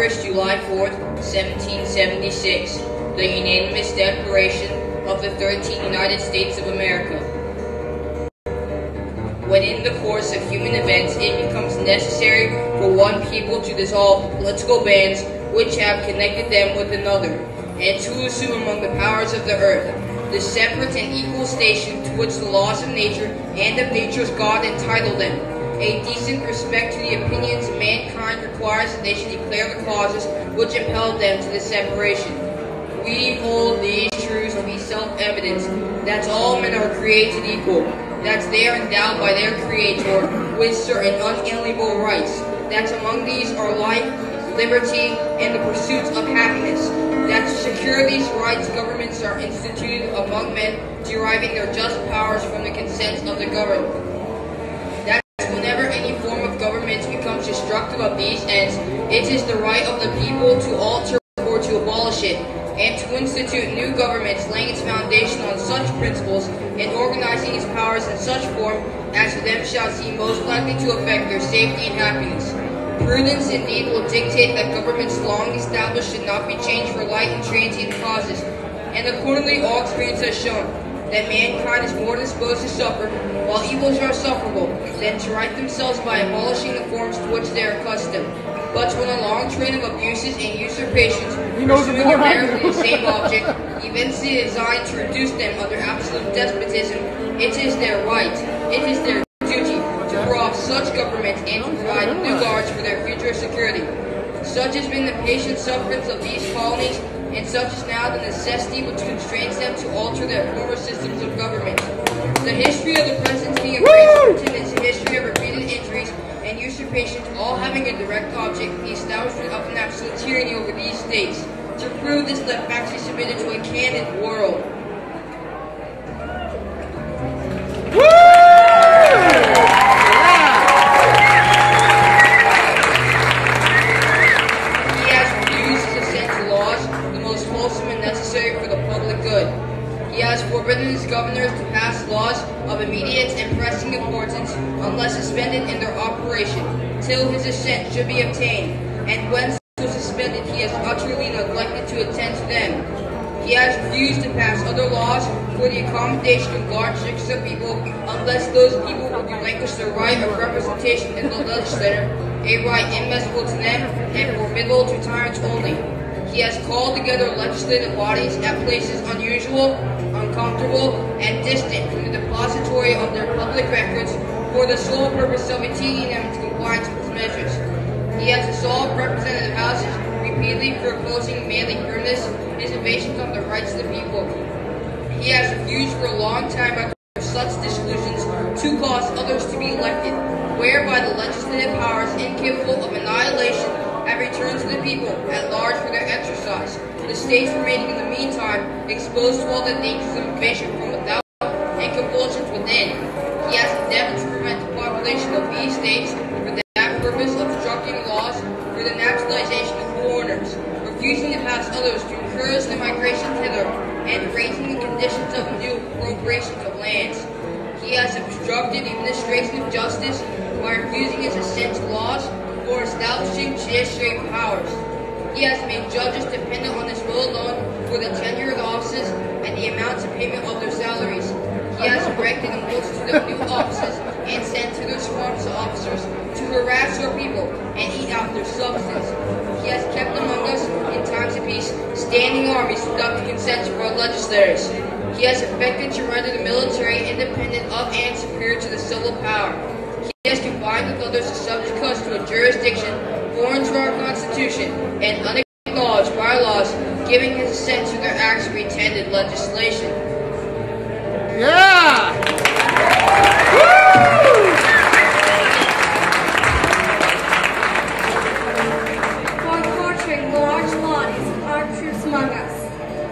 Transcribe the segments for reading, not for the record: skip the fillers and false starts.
1st, July 4th, 1776, the unanimous declaration of the 13 United States of America. When in the course of human events it becomes necessary for one people to dissolve the political bands which have connected them with another, and to assume among the powers of the earth the separate and equal station to which the laws of nature and of nature's God entitle them, a decent respect to the opinions of mankind requires that they should declare the causes which impelled them to this separation. We hold these truths to be self-evident, that all men are created equal, that they are endowed by their Creator with certain unalienable rights, that among these are life, liberty, and the pursuits of happiness, that to secure these rights governments are instituted among men deriving their just powers from the consent of the governed. That whenever any form of government becomes destructive of these ends, it is the right of the people to alter or to abolish it, and to institute new governments laying its foundation on such principles and organizing its powers in such form as to them shall seem most likely to affect their safety and happiness. Prudence indeed will dictate that governments long established should not be changed for light and transient causes, and accordingly all experience has shown that mankind is more disposed to suffer, while evils are sufferable, than to right themselves by abolishing the forms to which they are accustomed. But when a long train of abuses and usurpations, pursuing apparently the same object, evinces a design to reduce them under absolute despotism, it is their right, it is their duty, to throw off such government and to provide new guards for their future security. Such has been the patient sufferance of these colonies, and such is now the necessity which constrains them to alter their former systems of government. The history of the presidency of Great Britain is a history of repeated injuries and usurpations, all having a direct object, the establishment of an absolute tyranny over these states. To prove this, let facts be submitted to a candid world. He has refused to assent to laws, the most wholesome and necessary for the public good. He has forbidden his governors to pass laws of immediate and pressing importance unless suspended in their operation, till his assent should be obtained, and when so suspended he has utterly neglected to attend to them. He has refused to pass other laws for the accommodation of large sections of people unless those people will relinquish the right of representation in the legislature, a right immeasurable to them and formidable to tyrants only. He has called together legislative bodies at places unusual, uncomfortable, and distant from the depository of their public records for the sole purpose of fatiguing them to compliance with his measures. He has dissolved representative houses, repeatedly foreclosing manly firmness his invasions of the rights of the people. He has refused for a long time after such dissolutions to cause others to be elected, whereby the legislative powers incapable of annihilation have returned to the people at large for their exercise, the states remaining in the meantime exposed to all the dangers of invasion from without and convulsions within. He has endeavored to prevent the population of these states for that purpose, obstructing laws for the naturalization of foreigners, refusing to pass others to encourage the migration thither, and raising the conditions of new appropriations of lands. He has obstructed the administration of justice by refusing his assent to laws for establishing judiciary powers. He has made judges dependent on his will alone for the tenure of offices and the amounts of payment of their salaries. He has erected a multitude of new offices and sent to their swarms of officers to harass our people and eat out their substance. He has kept among us, in times of peace, standing armies without the consent of our legislators. He has effected to render the military independent of and superior to the civil power. He has combined with others to subject us to a jurisdiction foreign to our Constitution and unacknowledged by our laws, giving his assent to their acts of pretended legislation. Yeah! For quartering large bodies of our troops among us,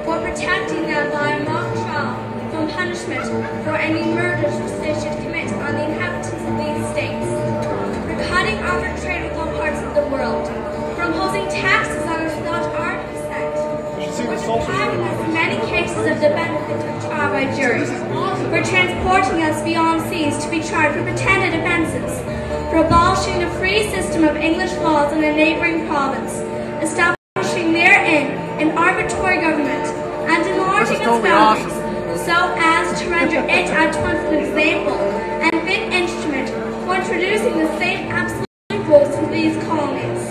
for protecting them by a mock trial from punishment for any murders which they should commit on the inhabitants of these states, for cutting off our trade with all parts of the world, for imposing taxes on us without our consent, for depriving us in many cases of the benefit of trial by jury, for transporting us beyond seas to be tried for pretended offenses, for abolishing the free system of English laws in a neighboring province, establishing therein an arbitrary government and enlarging its boundaries so as to render it at once an example and fit instrument for introducing the same absolute rules to these colonies.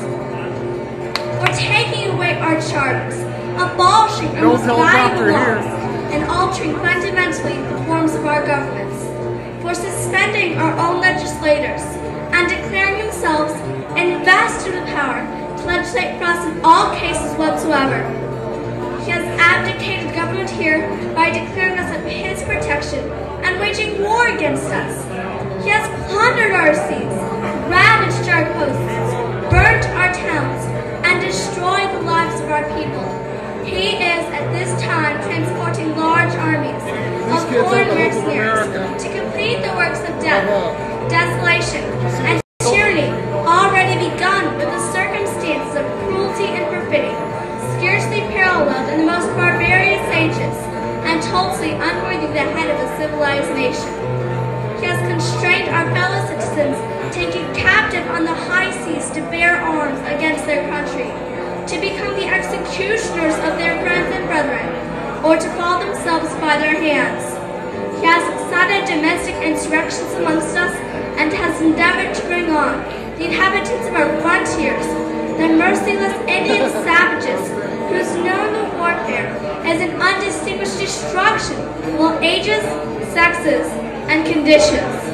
For taking away our charters, abolishing our most valuable laws, and altering fundamentally the forms of our governments. For suspending our own legislators and declaring themselves invested with power to legislate for us in all cases whatsoever. He has abdicated government here by declaring us of his protection and waging war against us. He has plundered our seas, ravaged our coasts, burnt our towns, and destroyed the lives of our people. He is at this time transporting large armies of foreign mercenaries to complete the works of death, desolation, and tyranny already begun with the circumstances of cruelty and perfidy, scarcely paralleled in the most barbarous ages, and totally unworthy the head of a civilized nation. He has constrained our fellow citizens, taken captive on the high seas to bear arms against their country, to become the executioners of their friends and brethren, or to fall themselves by their hands. He has excited domestic insurrections amongst us, and has endeavored to bring on the inhabitants of our frontiers, the merciless Indian savages, whose known warfare is an undistinguished destruction of all ages, sexes, and conditions.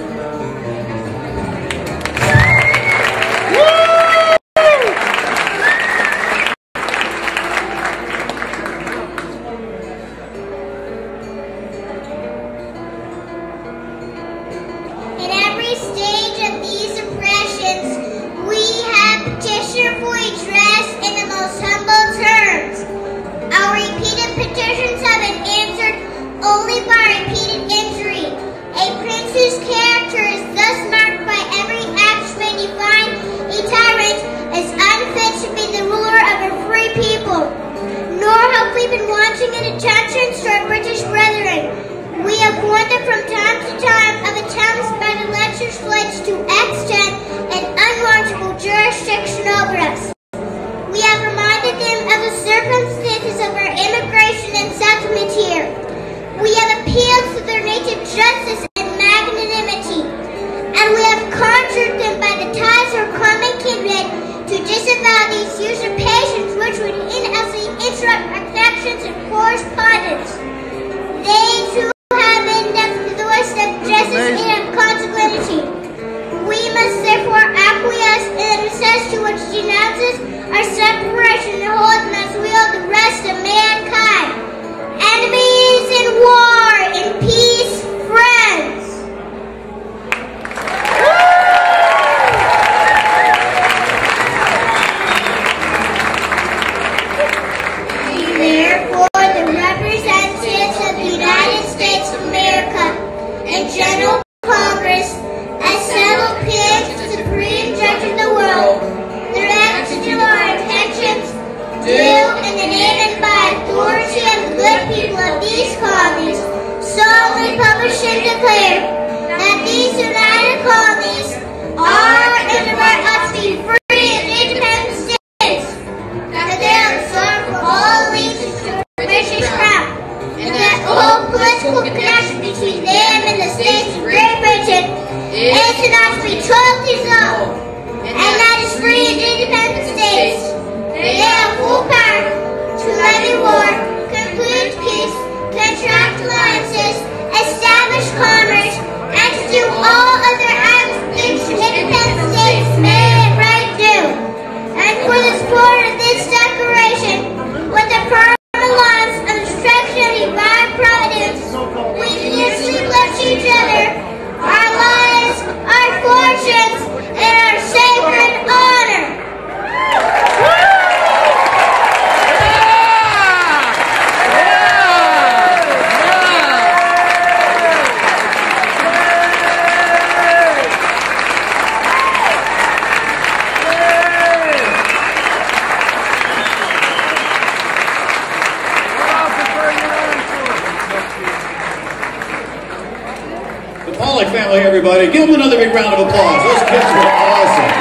Family, everybody. Give them another big round of applause. Those kids were awesome.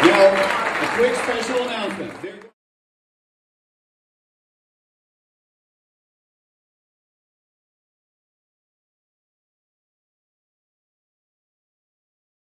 You know, a quick Gentlemen,